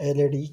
LED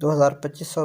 2000-2500